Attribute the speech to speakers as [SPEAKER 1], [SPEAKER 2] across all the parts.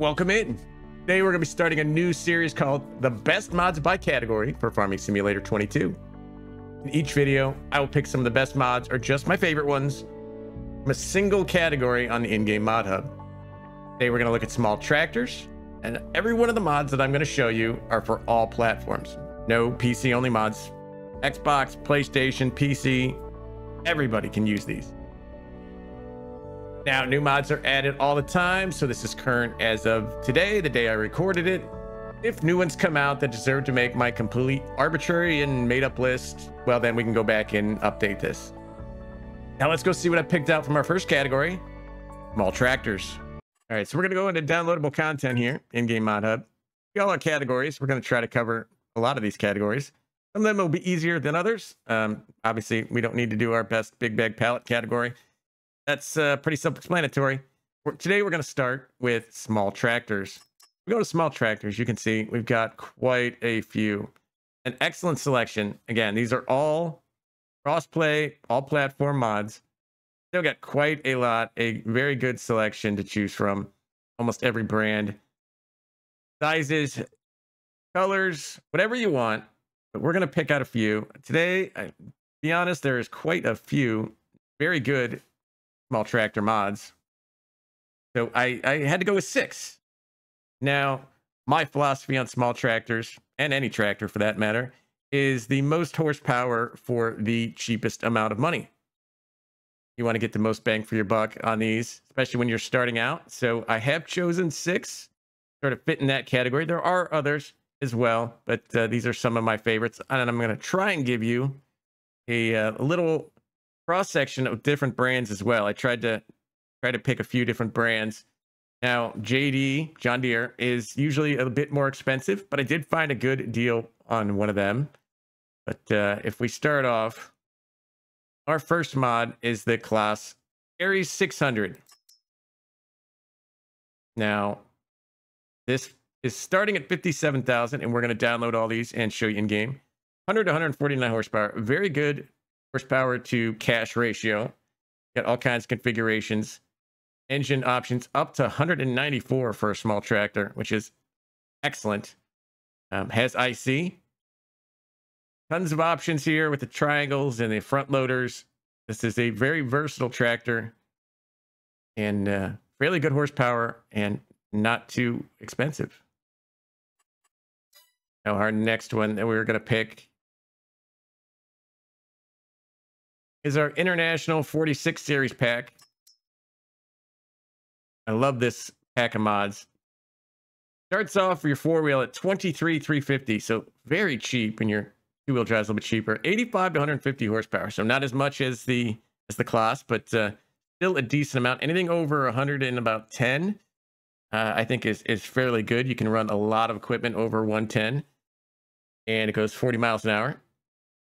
[SPEAKER 1] Welcome in. Today we're going to be starting a new series called The Best Mods by Category for Farming Simulator 22. In each video, I will pick some of the best mods or just my favorite ones from a single category on the in-game mod hub. Today we're going to look at small tractors, and every one of the mods that I'm going to show you are for all platforms. No PC only mods. Xbox, PlayStation, PC, everybody can use these. Now, new mods are added all the time, so this is current as of today, the day I recorded it. If new ones come out that deserve to make my complete arbitrary and made-up list, well, then we can go back and update this. Now, let's go see what I picked out from our first category, small tractors. All right, so we're going to go into downloadable content here, in-game mod hub. We all our categories. We're going to try to cover a lot of these categories. Some of them will be easier than others. Obviously, we don't need to do our best big bag pallet category. That's pretty self-explanatory. Today, we're going to start with small tractors. We go to small tractors. You can see we've got quite a few. An excellent selection. Again, these are all cross-play, all platform mods. Still got quite a lot, a very good selection to choose from. Almost every brand. Sizes, colors, whatever you want. But we're going to pick out a few. Today, to be honest, there is quite a few very good small tractor mods. So I had to go with 6. Now, my philosophy on small tractors, and any tractor for that matter, is the most horsepower for the cheapest amount of money. You want to get the most bang for your buck on these, especially when you're starting out. So I have chosen 6, sort of fit in that category. There are others as well, but these are some of my favorites. And I'm going to try and give you a little cross-section of different brands as well. I tried to pick a few different brands. Now, JD, John Deere, is usually a bit more expensive, but I did find a good deal on one of them. But if we start off, our first mod is the class Aries 600. Now, this is starting at 57,000, and we're going to download all these and show you in game. 100 to 149 horsepower, very good horsepower to cash ratio. Got all kinds of configurations. Engine options up to 194 for a small tractor, which is excellent. Has IC. Tons of options here with the triangles and the front loaders. This is a very versatile tractor and fairly good horsepower and not too expensive. Now, our next one that we're going to pick is our International 46 Series pack. I love this pack of mods. Starts off for your 4-wheel at $23,350, so very cheap, and your 2-wheel drive's a little bit cheaper. 85 to 150 horsepower, so not as much as the class, but still a decent amount. Anything over 110, I think is fairly good. You can run a lot of equipment over 110, and it goes 40 miles an hour.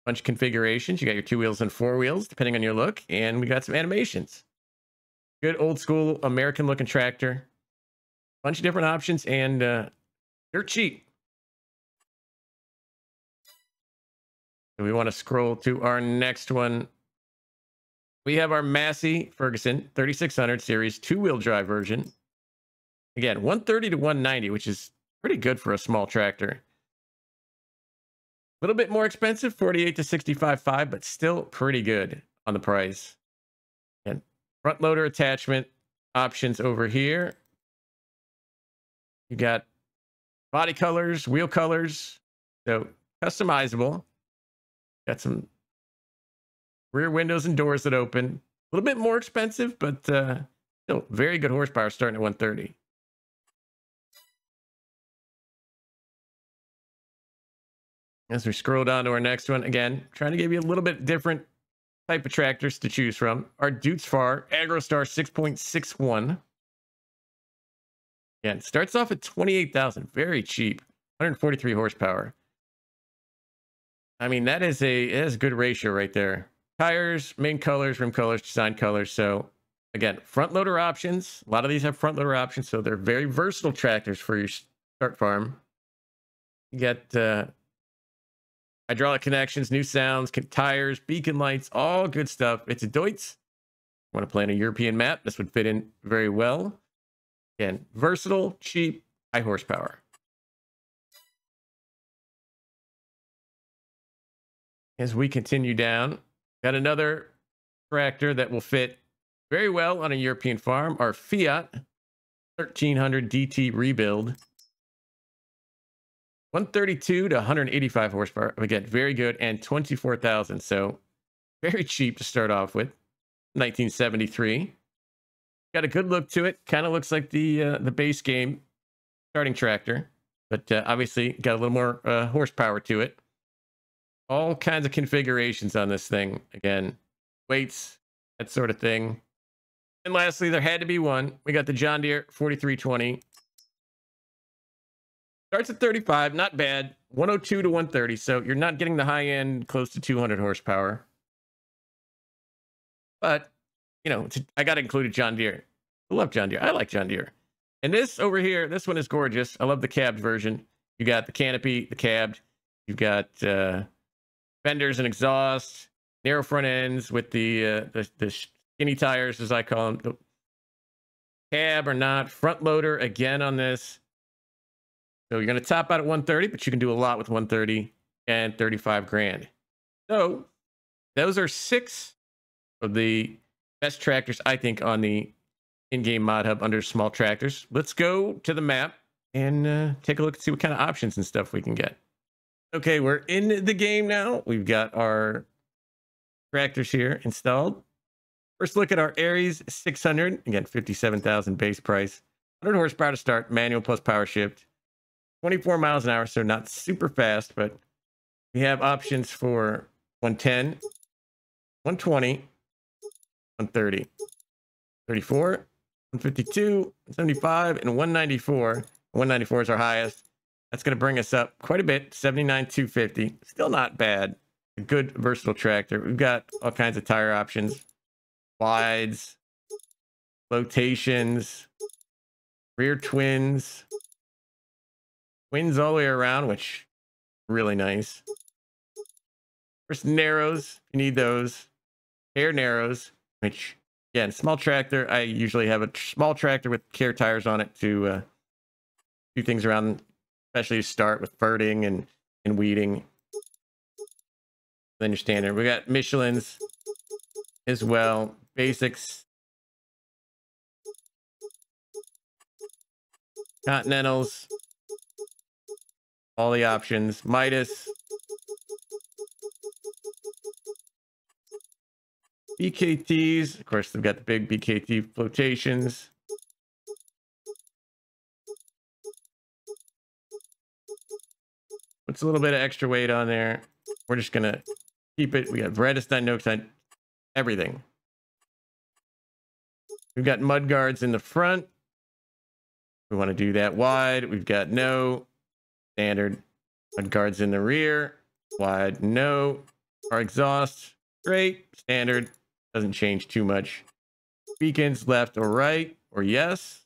[SPEAKER 1] Bunch of configurations. You got your 2 wheels and 4 wheels, depending on your look. And we got some animations. Good old school American looking tractor. Bunch of different options, and they're cheap. So we want to scroll to our next one. We have our Massey Ferguson 3600 series 2-wheel drive version. Again, 130 to 190, which is pretty good for a small tractor. A little bit more expensive, 48 to 65.5, but still pretty good on the price. And front loader attachment options over here. You got body colors, wheel colors, so customizable. Got some rear windows and doors that open. A little bit more expensive, but still very good horsepower starting at 130. As we scroll down to our next one, again, trying to give you a little bit different type of tractors to choose from. Our Dutesfar AgroStar 6.61. Again, starts off at 28,000, very cheap, 143 horsepower. I mean, that is a good ratio right there. Tires, main colors, rim colors, design colors. So again, front loader options. A lot of these have front loader options, so they're very versatile tractors for your start farm. You get hydraulic connections, new sounds, tires, beacon lights, all good stuff. It's a Deutz. Want to play on a European map? This would fit in very well. Again, versatile, cheap, high horsepower. As we continue down, got another tractor that will fit very well on a European farm. Our Fiat 1300 DT rebuild. 132 to 185 horsepower. Again, very good. And 24,000. So very cheap to start off with. 1973. Got a good look to it. Kind of looks like the base game starting tractor. But obviously got a little more horsepower to it. All kinds of configurations on this thing. Again, weights, that sort of thing. And lastly, there had to be one. We got the John Deere 4320. Starts at 35, not bad. 102 to 130, so you're not getting the high end, close to 200 horsepower. But, you know, I got to include a John Deere. I love John Deere. I like John Deere. And this over here, this one is gorgeous. I love the cabbed version. You got the canopy, the cabbed. You've got fenders and exhaust, narrow front ends with the skinny tires, as I call them. The cab or not, front loader again on this. So you're going to top out at 130, but you can do a lot with 130 and 35 grand. So those are 6 of the best tractors, I think, on the in-game mod hub under small tractors. Let's go to the map and take a look and see what kind of options and stuff we can get. Okay, we're in the game now. We've got our tractors here installed. First look at our Aries 600. Again, 57,000 base price. 100 horsepower to start, manual plus power shift. 24 miles an hour, so not super fast, but we have options for 110, 120, 130, 34, 152, 75, and 194. 194 is our highest. That's going to bring us up quite a bit, 79,250. Still not bad. A good versatile tractor. We've got all kinds of tire options, wides, flotations, rear twins. Twins all the way around, which really nice. First narrows, you need those. Care narrows, which again, small tractor. I usually have a small tractor with care tires on it to do things around, especially to start with ferting and weeding. Then your standard. We got Michelin's as well. Basics. Continentals. All the options. Midas. BKTs. Of course, they've got the big BKT flotations. Puts a little bit of extra weight on there. We're just going to keep it. We got Vredestein, Noxide, everything. We've got mud guards in the front. We want to do that wide. We've got no. Standard. Mud guards in the rear. Wide, no. Our exhaust, straight. Standard. Doesn't change too much. Beacons left or right or yes.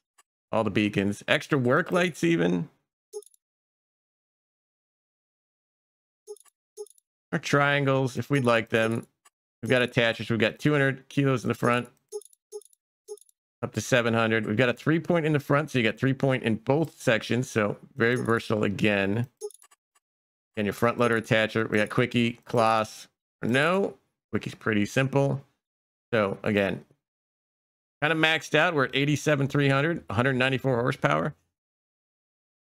[SPEAKER 1] All the beacons. Extra work lights even. Our triangles, if we'd like them. We've got attachers. We've got 200 kilos in the front. Up to 700. We've got a 3-point in the front, so you got 3-point in both sections. So very versatile again. And your front loader attacher. We got quickie, class, no. Quickie's pretty simple. So again, kind of maxed out. We're at 87,300, 194 horsepower.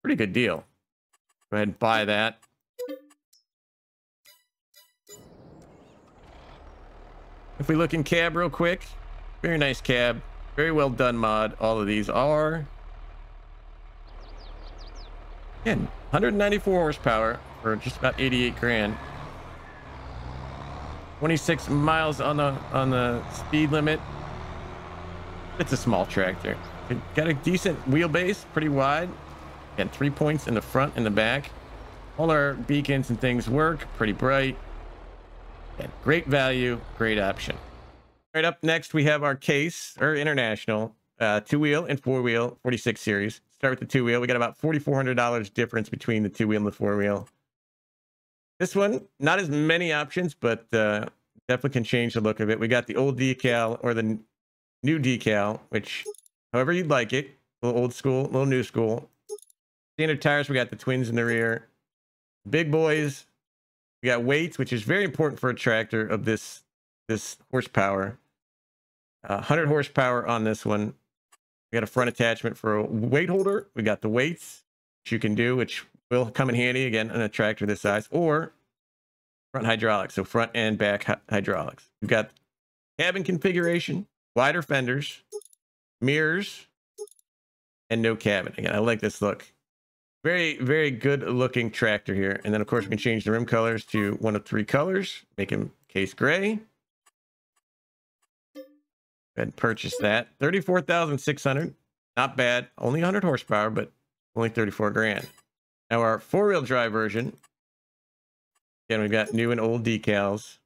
[SPEAKER 1] Pretty good deal. Go ahead and buy that. If we look in cab real quick, very nice cab. Very well done mod. All of these are. Again, 194 horsepower for just about 88 grand. 26 miles on the speed limit. It's a small tractor. It got a decent wheelbase, pretty wide. Again, 3 points in the front and the back. All our beacons and things work, pretty bright. Again, great value, great option. Right up next, we have our Case, or International, 2-wheel and 4-wheel, 46 series. Start with the 2-wheel. We got about $4,400 difference between the 2-wheel and the 4-wheel. This one, not as many options, but definitely can change the look of it. We got the old decal or the new decal, which, however you'd like it. A little old school, a little new school. Standard tires, we got the twins in the rear. Big boys, we got weights, which is very important for a tractor of this horsepower. 100 horsepower on this one. We got a front attachment for a weight holder. We got the weights, which you can do, which will come in handy again on a tractor this size, or front hydraulics, so front and back hydraulics. We've got cabin configuration, wider fenders, mirrors, and no cabin. Again, I like this look. Very, very good looking tractor here. And then of course we can change the rim colors to one of 3 colors, make them case gray. Go ahead and purchase that. 34,600. Not bad. Only 100 horsepower, but only 34 grand. Now our 4-wheel drive version. Again, we've got new and old decals.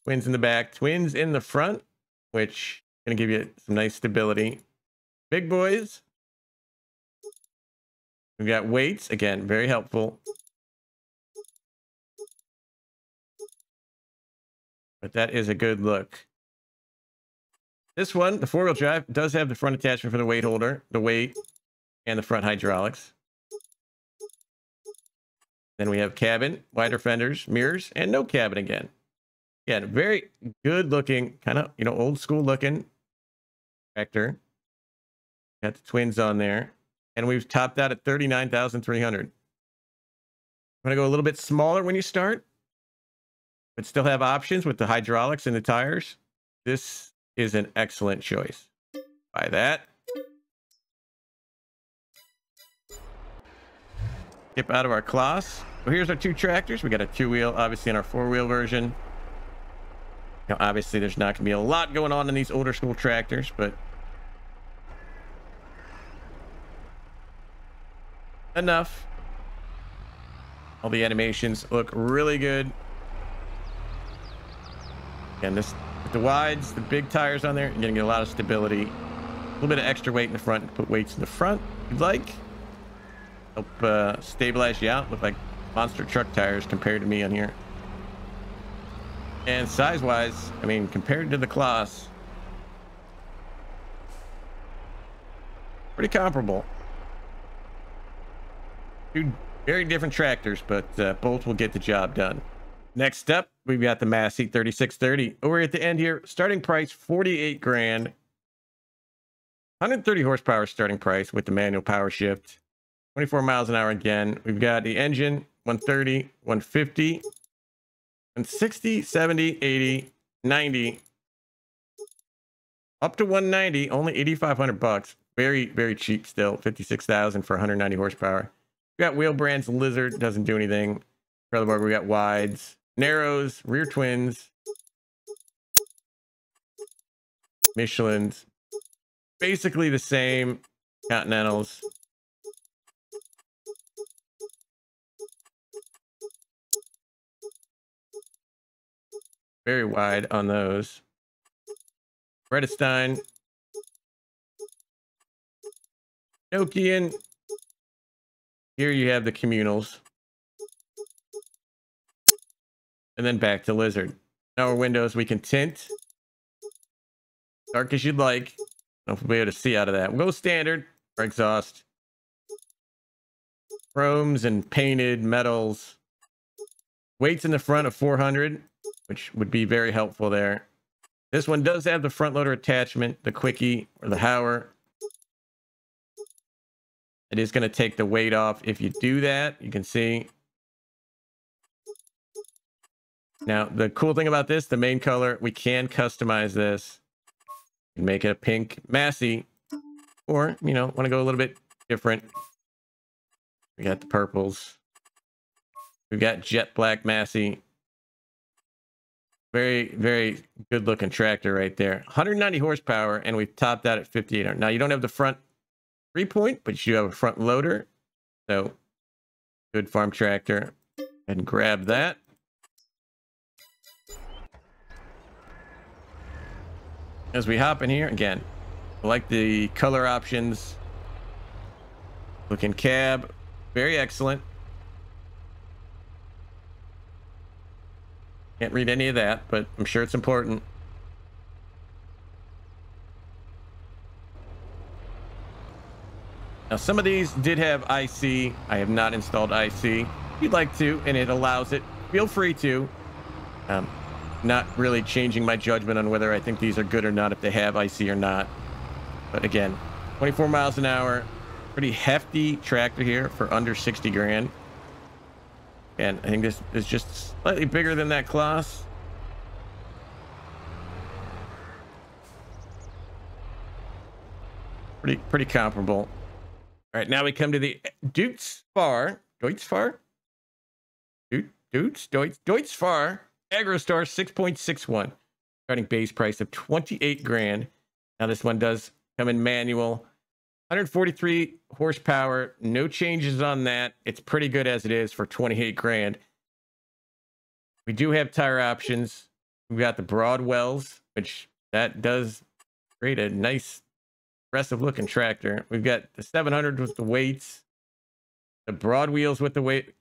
[SPEAKER 1] Twins in the back, twins in the front, which is going to give you some nice stability. Big boys. We've got weights. Again, very helpful. But that is a good look. This one, the 4-wheel drive, does have the front attachment for the weight holder, the weight, and the front hydraulics. Then we have cabin, wider fenders, mirrors, and no cabin again. Again, very good looking, kind of, old school looking tractor. Got the twins on there. And we've topped out at 39,300. I'm going to go a little bit smaller when you start, but still have options with the hydraulics and the tires. This is an excellent choice. Buy that. Skip out of our class. So here's our 2 tractors. We got a 2-wheel, obviously, in our 4-wheel version. Now, obviously, there's not going to be a lot going on in these older school tractors, but enough. All the animations look really good. Again, this with the wides, the big tires on there, you're going to get a lot of stability. A little bit of extra weight in the front. Put weights in the front if you'd like. Help stabilize you out. Look like monster truck tires compared to me on here. And size-wise, I mean, compared to the class, pretty comparable. 2 very different tractors, but both will get the job done. Next up, we've got the Massey 3630. We're at the end here. Starting price, 48 grand. 130 horsepower starting price with the manual power shift. 24 miles an hour again. We've got the engine, 130, 150. And 60, 70, 80, 90, up to 190, only 8,500 bucks. Very, very cheap still. 56,000 for 190 horsepower. We got wheel brands. Lizard doesn't do anything. Trailer bar, we got wides, narrows, rear twins, Michelin's, basically the same. Continentals. Very wide on those. Redestein. Nokian. Here you have the communals. And then back to Lizard. Now our windows we can tint. Dark as you'd like. I don't know if we'll be able to see out of that. We'll go standard. Our exhaust. Chromes and painted metals. Weights in the front of 400. Which would be very helpful there. This one does have the front loader attachment, the quickie or the Hauer. It is going to take the weight off if you do that. You can see. Now, the cool thing about this, the main color, we can customize this and make it a pink Massey. Or, want to go a little bit different. We got the purples. We've got jet black Massey. Very, very good looking tractor right there. 190 horsepower, and we've topped out at 5,800. Now, you don't have the front 3-point, but you do have a front loader. So, good farm tractor. And grab that. As we hop in here, again, I like the color options. Looking cab, very excellent. Can't read any of that, but I'm sure it's important. Now, some of these did have IC. I have not installed IC. If you'd like to, and it allows it, feel free to. Not really changing my judgment on whether I think these are good or not if they have IC or not. But again, 24 miles an hour, pretty hefty tractor here for under 60 grand. And I think this is just slightly bigger than that class. Pretty comparable. All right, now we come to the Deutz-Fahr AgroStar 6.61, starting base price of 28 grand. Now this one does come in manual, 143 horsepower, no changes on that. It's pretty good as it is for 28 grand. We do have tire options. We've got the Broadwells, which that does create a nice impressive looking tractor. We've got the 700 with the weights, the broad wheels with the weight,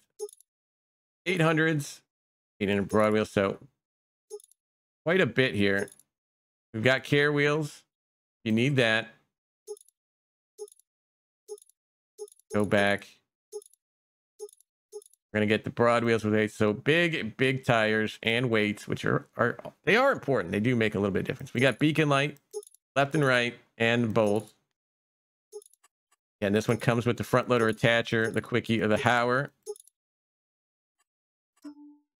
[SPEAKER 1] 800s, in a broad wheel, so quite a bit here. We've got care wheels. You need that. Go back. We're gonna get the broad wheels with weights, so big tires and weights, which are important. They do make a little bit of difference. We got beacon light, left and right, and both. And this one comes with the front loader attacher, the quickie, or the Hauer.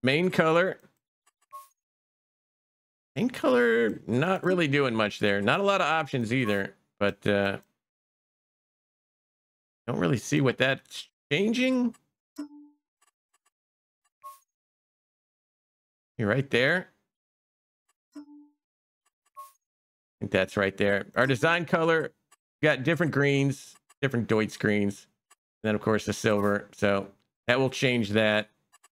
[SPEAKER 1] Main color, not really doing much there. Not a lot of options either, but don't really see what that's changing. You're right there. I think that's right there. Our design color, got different greens, different Deutz greens, and then of course the silver. So that will change that.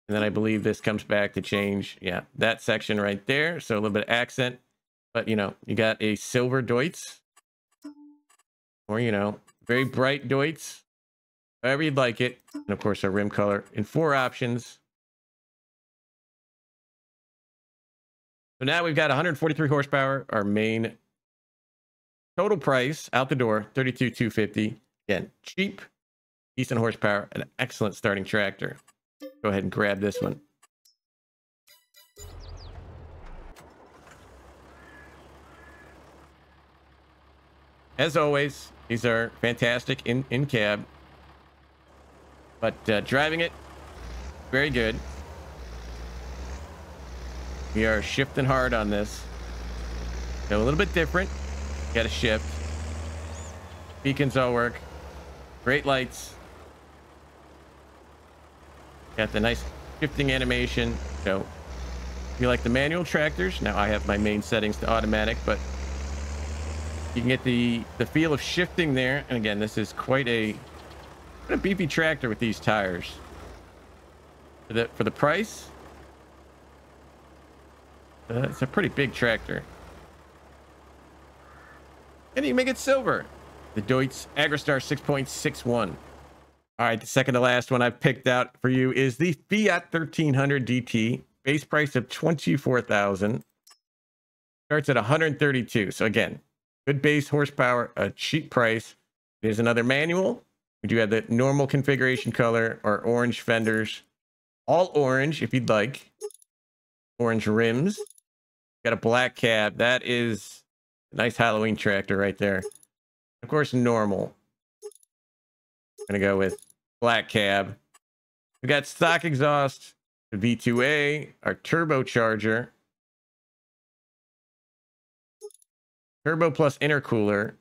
[SPEAKER 1] And then I believe this comes back to change, yeah, that section right there. So a little bit of accent, but you know, you got a silver Deutz, or you know, very bright Deutz, however you'd like it. And of course our rim color in 4 options. So now we've got 143 horsepower, our main. Total price out the door, $32,250. Again, cheap, decent horsepower, an excellent starting tractor. Go ahead and grab this one. As always, these are fantastic in cab, but driving it, very good. We are shifting hard on this. So a little bit different. Got to shift. Beacons all work. Great lights. Got the nice shifting animation. So if you like the manual tractors, now I have my main settings to automatic, but you can get the feel of shifting there. And again, this is quite a beefy tractor with these tires. For the price, it's a pretty big tractor. And you make it silver. The Deutz AgroStar 6.61. All right, the second to last one I've picked out for you is the Fiat 1300 DT. Base price of $24,000. Starts at 132. So again, good base horsepower, a cheap price. There's another manual. We do have the normal configuration color, our orange fenders. All orange if you'd like. Orange rims. Got a black cab. That is a nice Halloween tractor right there. Of course, normal. I'm gonna go with black cab. We got stock exhaust, the V2A, our turbocharger, turbo plus intercooler.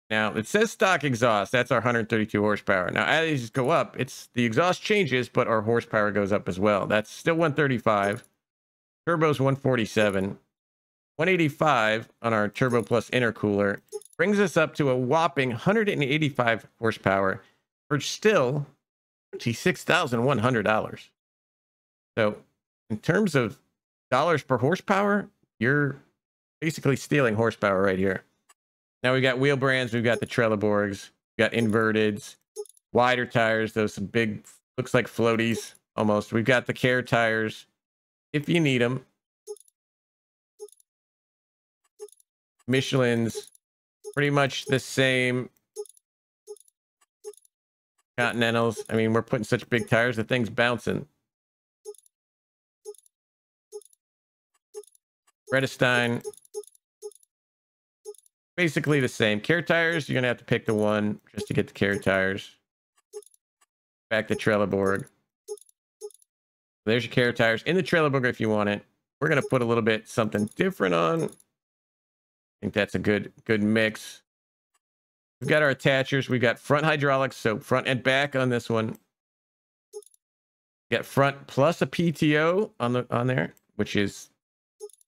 [SPEAKER 1] Now it says stock exhaust. That's our 132 horsepower. Now as these go up, it's the exhaust changes, but our horsepower goes up as well. That's still 135. Turbo's 147. 185 on our turbo plus intercooler brings us up to a whopping 185 horsepower for still $26,100. So in terms of dollars per horsepower, you're basically stealing horsepower right here. Now we got wheel brands. We've got the Trelleborgs. We got inverteds, wider tires. Those big, looks like floaties almost. We've got the Care tires if you need them. Michelin's pretty much the same. Continentals. I mean, we're putting such big tires, the thing's bouncing. Redestein. Basically the same. Care tires, you're going to have to pick the one just to get the care tires. Back to Trelleborg. There's your care tires. In the Trelleborg if you want it. We're going to put a little bit something different on. I think that's a good mix. We've got our attachers. We've got front hydraulics, so front and back on this one. We got front plus a PTO on there, which is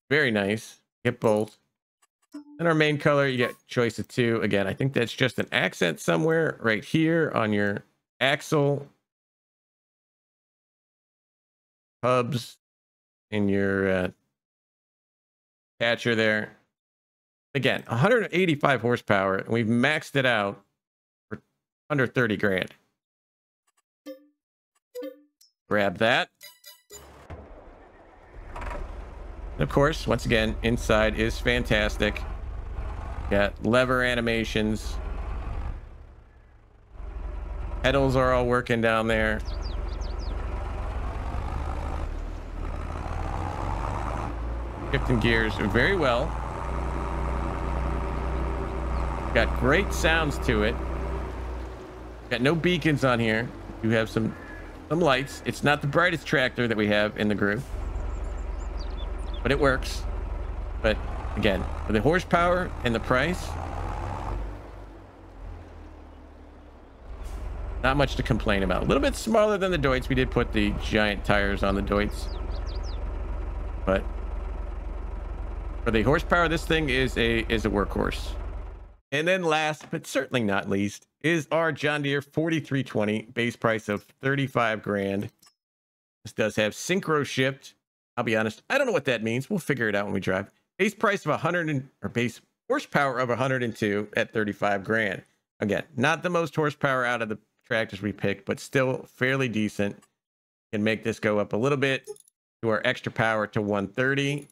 [SPEAKER 1] very nice. Get both. And our main color, you get choice of 2. Again, I think that's just an accent somewhere right here on your axle. Hubs in your catcher there. Again, 185 horsepower, and we've maxed it out for under 30 grand. Grab that. And of course, once again, inside is fantastic. Got lever animations. Pedals are all working down there. Shifting gears very well. Got great sounds to it. Got no beacons on here. You have some lights. It's not the brightest tractor that we have in the group, but it works. But again, for the horsepower and the price, not much to complain about. A little bit smaller than the Deutz. We did put the giant tires on the Deutz, but for the horsepower, this thing is a workhorse. And then last but certainly not least is our John Deere 4320, base price of 35 grand. This does have synchro shift. I'll be honest, I don't know what that means. We'll figure it out when we drive. Base price of base horsepower of 102 at 35 grand. Again, not the most horsepower out of the tractors we picked, but still fairly decent. Can make this go up a little bit to our extra power to 130.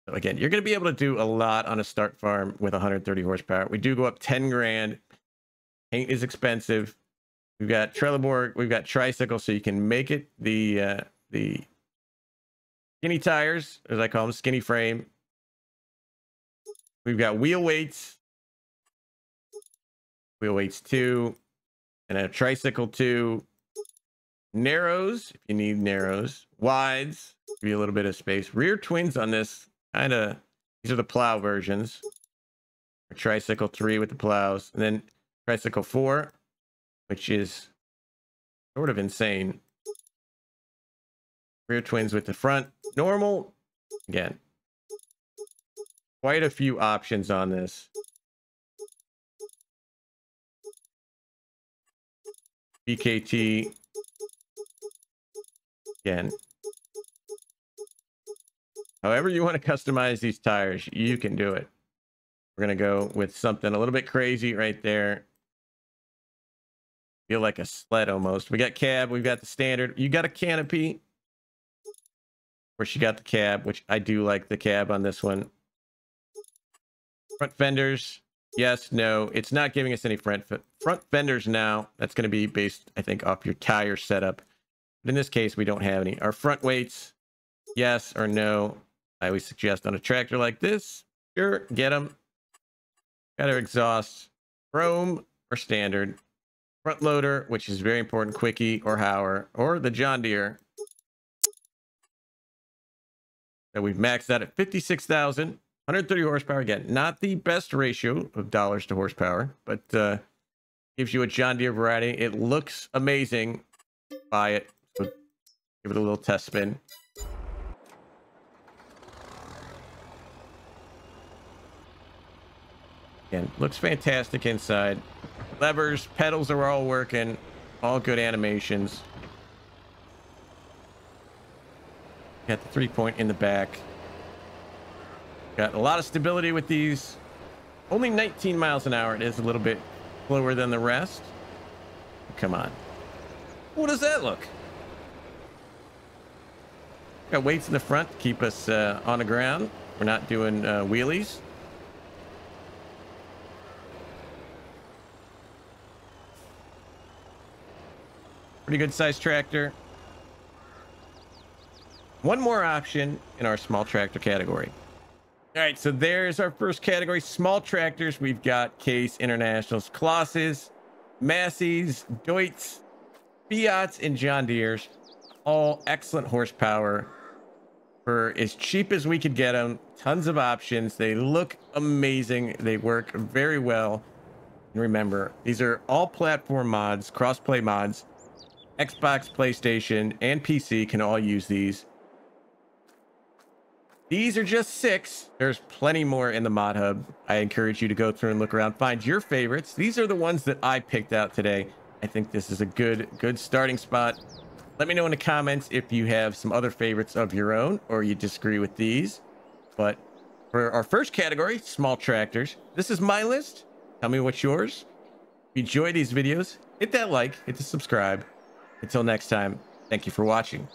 [SPEAKER 1] So again, you're going to be able to do a lot on a start farm with 130 horsepower. We do go up 10 grand. Paint is expensive. We've got Trelleborg. We've got tricycle, so you can make it the skinny tires, as I call them, skinny frame. We've got wheel weights 2, and a tricycle 2. Narrows, if you need narrows. Wides, give you a little bit of space. Rear twins on this. These are the plow versions. Tricycle 3 with the plows, and then tricycle 4, which is sort of insane. Rear twins with the front normal. Again, quite a few options on this. BKT. Again, however you want to customize these tires, you can do it. We're going to go with something a little bit crazy right there. Feel like a sled almost. We got cab. We've got the standard. You got a canopy. Of course, you got the cab, which I do like the cab on this one. Front fenders. Yes, no. It's not giving us any front fenders now. That's going to be based, I think, off your tire setup. But in this case, we don't have any. Our front weights, yes or no. I always suggest on a tractor like this, sure, get them. Got our exhaust, chrome or standard. Front loader, which is very important, Quickie or Hauer, or the John Deere. So we've maxed out at 56,000, 130 horsepower. Again, not the best ratio of dollars to horsepower, but gives you a John Deere variety. It looks amazing. Buy it. So give it a little test spin. Again, looks fantastic inside. Levers, pedals are all working. All good animations. Got the 3-point in the back. Got a lot of stability with these. Only 19 miles an hour. It is a little bit slower than the rest. Come on. What does that look? Got weights in the front to keep us on the ground. We're not doing wheelies. Pretty good sized tractor. One more option in our small tractor category. All right, so there's our first category, small tractors. We've got Case Internationals, Klosses, Masseys, Deutz, Fiats, and John Deere's. All excellent horsepower for as cheap as we could get them. Tons of options. They look amazing. They work very well. And remember, these are all platform mods, cross-play mods. Xbox, PlayStation, and PC can all use these. These are just 6. There's plenty more in the mod hub. I encourage you to go through and look around, find your favorites. These are the ones that I picked out today. I think this is a good starting spot. Let me know in the comments if you have some other favorites of your own or you disagree with these. But for our first category, small tractors, this is my list. Tell me what's yours. If you enjoy these videos, hit that like, hit the subscribe. Until next time, thank you for watching.